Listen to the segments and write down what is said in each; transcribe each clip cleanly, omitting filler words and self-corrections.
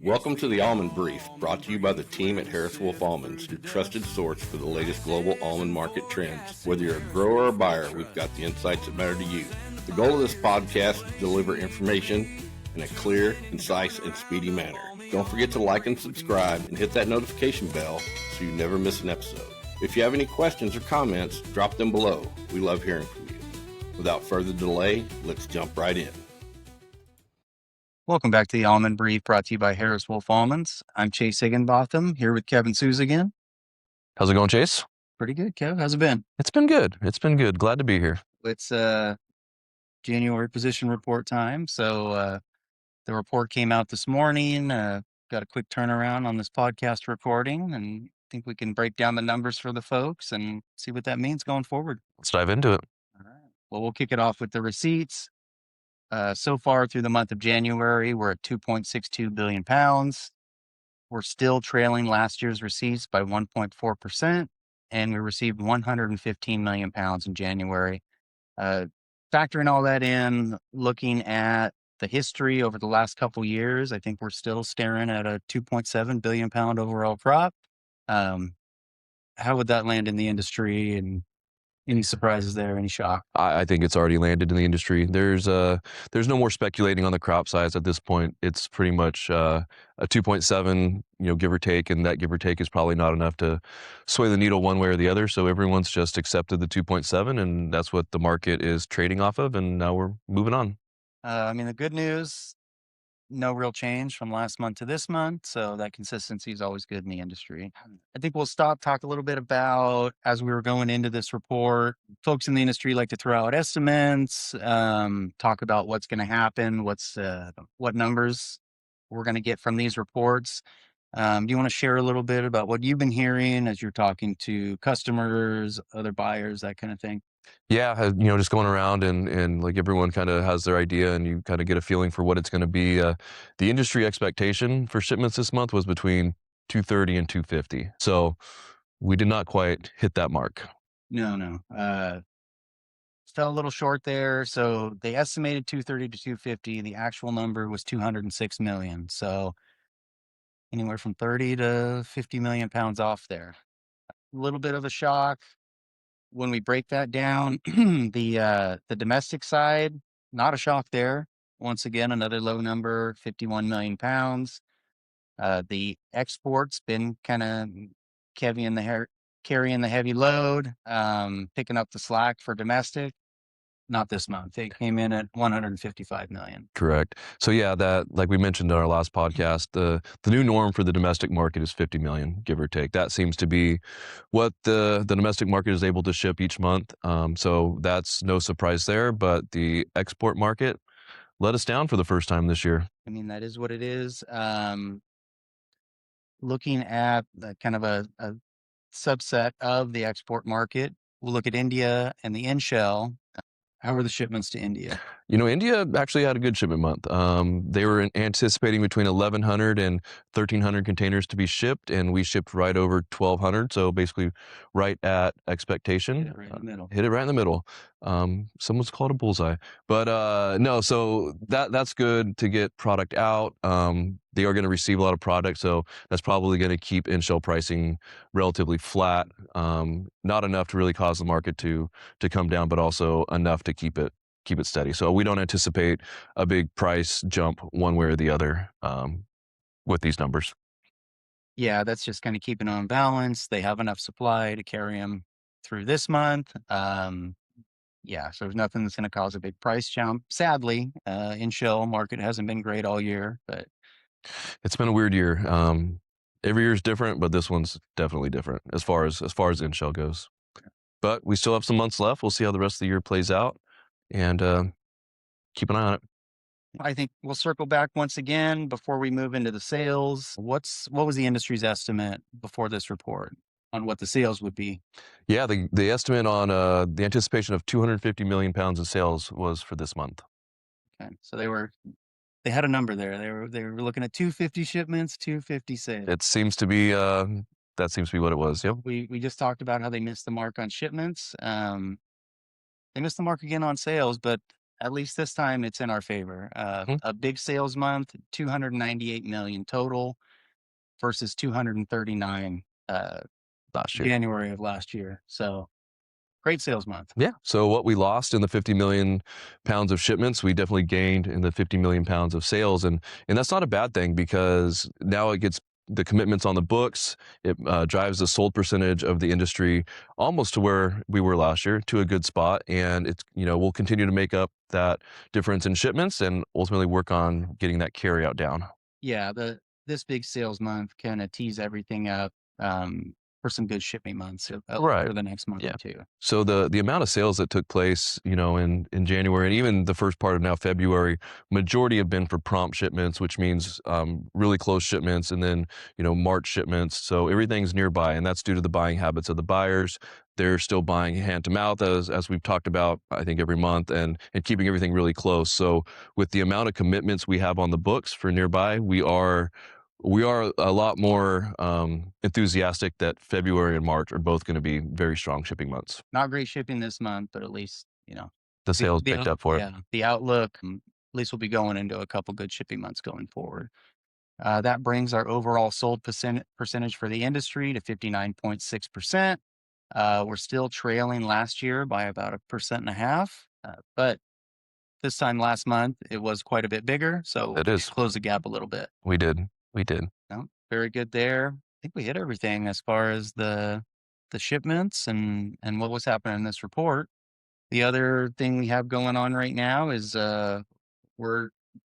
Welcome to the Almond Brief, brought to you by the team at Harris Wolf Almonds, your trusted source for the latest global almond market trends. Whether you're a grower or a buyer, we've got the insights that matter to you. The goal of this podcast is to deliver information in a clear, concise, and speedy manner. Don't forget to like and subscribe and hit that notification bell so you never miss an episode. If you have any questions or comments, drop them below. We love hearing from you. Without further delay, let's jump right in. Welcome back to the Almond Brief, brought to you by Harris Wolf Almonds. I'm Chase Higginbotham, here with Kevin Suze again. How's it going, Chase? Pretty good, Kev. How's it been? It's been good. Glad to be here. It's January position report time. So the report came out this morning. Got a quick turnaround on this podcast recording, and I think we can break down the numbers for the folks and see what that means going forward. Let's dive into it. All right. Well, we'll kick it off with the receipts. So far through the month of January, we're at 2.62 billion pounds. We're still trailing last year's receipts by 1.4%, and we received 115 million pounds in January. Factoring all that in, looking at the history over the last couple years, I think we're still staring at a 2.7 billion pound overall crop. How would that land in the industry, and any surprises there? Any shock? I think it's already landed in the industry. There's no more speculating on the crop size at this point. It's pretty much a 2.7, give or take, and that give or take is probably not enough to sway the needle one way or the other. So everyone's just accepted the 2.7, and that's what the market is trading off of. And now we're moving on. The good news, no real change from last month to this month. So that consistency is always good in the industry. I think we'll talk a little bit about, as we were going into this report, folks in the industry like to throw out estimates, talk about what's going to happen, what numbers we're going to get from these reports. Do you want to share a little bit about what you've been hearing as you're talking to customers, other buyers, that kind of thing? Yeah, just going around and like everyone kind of has their idea, and you kind of get a feeling for what it's going to be. The industry expectation for shipments this month was between 230 and 250. So we did not quite hit that mark. No. Fell a little short there. So they estimated 230 to 250. The actual number was 206 million. So anywhere from 30 to 50 million pounds off there. A little bit of a shock. When we break that down, the domestic side, not a shock there. Once again, another low number, 51 million pounds. The exports been kind of carrying the heavy load, picking up the slack for domestic. Not this month. They came in at 155 million. Correct. So yeah, that, like we mentioned in our last podcast, the new norm for the domestic market is 50 million, give or take. That seems to be what the domestic market is able to ship each month. So that's no surprise there. But the export market let us down for the first time this year. That is what it is. Looking at kind of a subset of the export market, we'll look at India and the in-shell. How were the shipments to India? India actually had a good shipment month. They were anticipating between 1,100 and 1,300 containers to be shipped, and we shipped right over 1,200. So basically right at expectation. Hit it right in the middle. Hit it right in the middle. Someone's called a bullseye. But no, so that's good to get product out. They are going to receive a lot of product, so that's probably going to keep in-shell pricing relatively flat. Not enough to really cause the market to come down, but also enough to keep it steady. So we don't anticipate a big price jump one way or the other with these numbers. Yeah, that's just kind of keeping on balance. They have enough supply to carry them through this month. So there's nothing that's going to cause a big price jump. Sadly, in-shell market hasn't been great all year, but it's been a weird year. Every year is different, but this one's definitely different as far as in-shell goes. But we still have some months left. We'll see how the rest of the year plays out, and keep an eye on it. I think we'll circle back once again before we move into the sales. What was the industry's estimate before this report on what the sales would be? Yeah, the estimate on the anticipation of 250 million pounds of sales was for this month. Okay, so they had a number there. They were looking at 250 shipments, 250 sales. It seems to be that seems to be what it was. Yep. We just talked about how they missed the mark on shipments. They missed the mark again on sales, but At least this time it's in our favor. Mhm. A big sales month, 298 million total versus 239 Last year. January of last year. So great sales month. Yeah. So what we lost in the 50 million pounds of shipments, we definitely gained in the 50 million pounds of sales, and that's not a bad thing because now it gets the commitments on the books. It drives the sold percentage of the industry almost to where we were last year, to a good spot, and it's we'll continue to make up that difference in shipments and ultimately work on getting that carry out down. Yeah, this big sales month kind of tees everything up for some good shipping months Right. for the next month Yeah. or two. So the amount of sales that took place, in January and even the first part of now February, majority have been for prompt shipments, which means really close shipments, and then March shipments. So everything's nearby, and that's due to the buying habits of the buyers. They're still buying hand to mouth, as we've talked about, I think every month, and keeping everything really close. So with the amount of commitments we have on the books for nearby, we are a lot more enthusiastic that February and March are both going to be very strong shipping months. Not great shipping this month, but at least The sales picked up for it. yeah, the outlook. At least we'll be going into a couple good shipping months going forward. That brings our overall sold percentage for the industry to 59.6%. We're still trailing last year by about 1.5%, but this time last month it was quite a bit bigger, so It is. close the gap a little bit. We did. We did. No, very good there. I think we hit everything as far as the shipments and what was happening in this report. The other thing we have going on right now is we're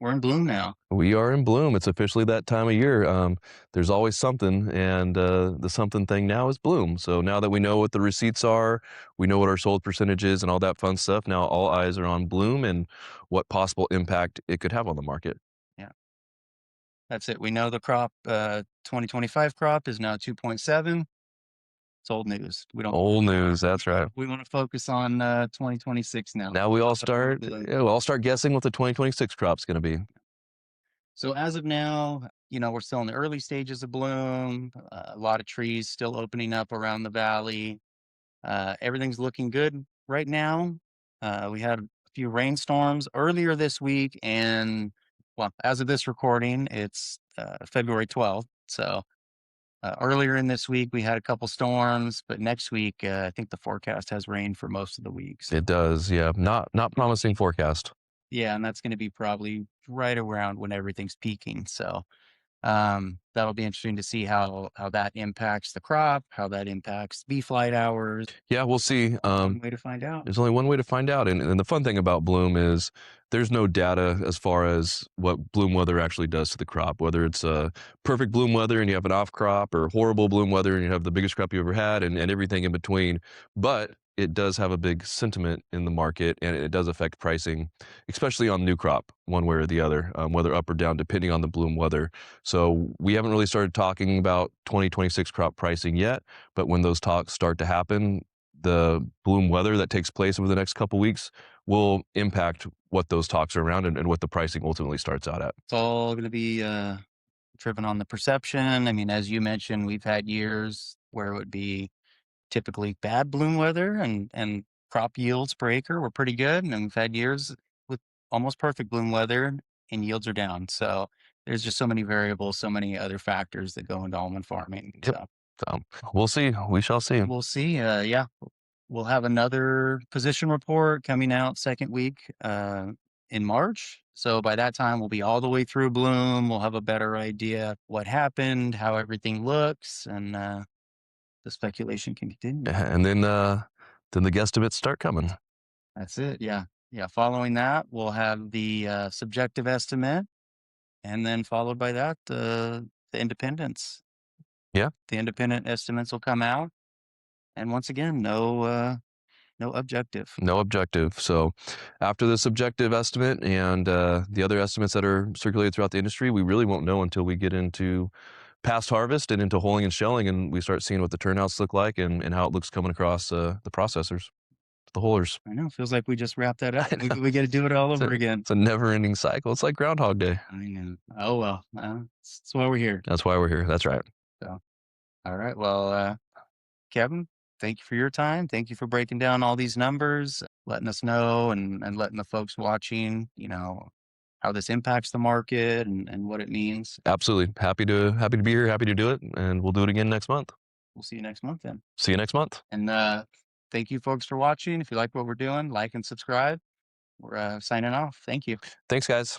we're in bloom now. We are in bloom. It's officially that time of year. There's always something, and the something thing now is bloom. So now that we know what the receipts are, we know what our sold percentage is, and all that fun stuff. Now all eyes are on bloom and what possible impact it could have on the market. Yeah, that's it. We know the crop 2025 crop is now 2.7. It's old news. We don't. Old news. That's right. We want to focus on 2026 now. Now we all Stop start. the bloom. Yeah, we'll all start guessing what the 2026 crop's going to be. So as of now, we're still in the early stages of bloom. A lot of trees still opening up around the valley. Everything's looking good right now. We had a few rainstorms earlier this week, and well, as of this recording, it's February 12th. So earlier in this week, we had a couple storms, but next week, I think the forecast has rain for most of the weeks. It does. Yeah. Not promising forecast. Yeah, and that's going to be probably right around when everything's peaking. So that'll be interesting to see how that impacts the crop, how that impacts bee flight hours. Yeah, we'll see. One way to find out. There's only one way to find out. And the fun thing about bloom is there's no data as far as what bloom weather actually does to the crop, whether it's perfect bloom weather and you have an off crop, or horrible bloom weather and you have the biggest crop you ever had, and everything in between. But it does have a big sentiment in the market, and it does affect pricing, especially on new crop, one way or the other, whether up or down, depending on the bloom weather. So we haven't really started talking about 2026 crop pricing yet, but when those talks start to happen, the bloom weather that takes place over the next couple weeks will impact what those talks are around, and what the pricing ultimately starts out at. It's all going to be driven on the perception. I mean, as you mentioned, we've had years where it would be typically bad bloom weather and crop yields per acre were pretty good. And then we've had years with almost perfect bloom weather and yields are down. So there's just so many variables, so many other factors that go into almond farming. Yep. So So we'll see. We shall see. we'll see. Yeah, we'll have another position report coming out second week in March. So by that time, we'll be all the way through bloom. We'll have a better idea what happened, how everything looks, and the speculation can continue. And then the guesstimates start coming. That's it. Yeah. Yeah. Following that, we'll have the subjective estimate, and then followed by that, the independents. Yeah. The independent estimates will come out. And once again, no objective. No objective. So after the subjective estimate and the other estimates that are circulated throughout the industry, we really won't know until we get into past harvest and into holing and shelling, and we start seeing what the turnouts look like, and how it looks coming across the processors, the holers. I know. Feels like we just wrapped that up. We got to do it all over again. It's a never-ending cycle. It's like Groundhog Day. I know. Oh, well. That's why we're here. That's why we're here. That's right. So, all right. Well, Kevin, thank you for your time. Thank you for breaking down all these numbers, letting us know and letting the folks watching, how this impacts the market and what it means. Absolutely. Happy to be here, happy to do it, and we'll do it again next month. We'll see you next month then. See you next month. And thank you folks for watching. If you like what we're doing, like and subscribe. We're signing off. Thank you. Thanks, guys.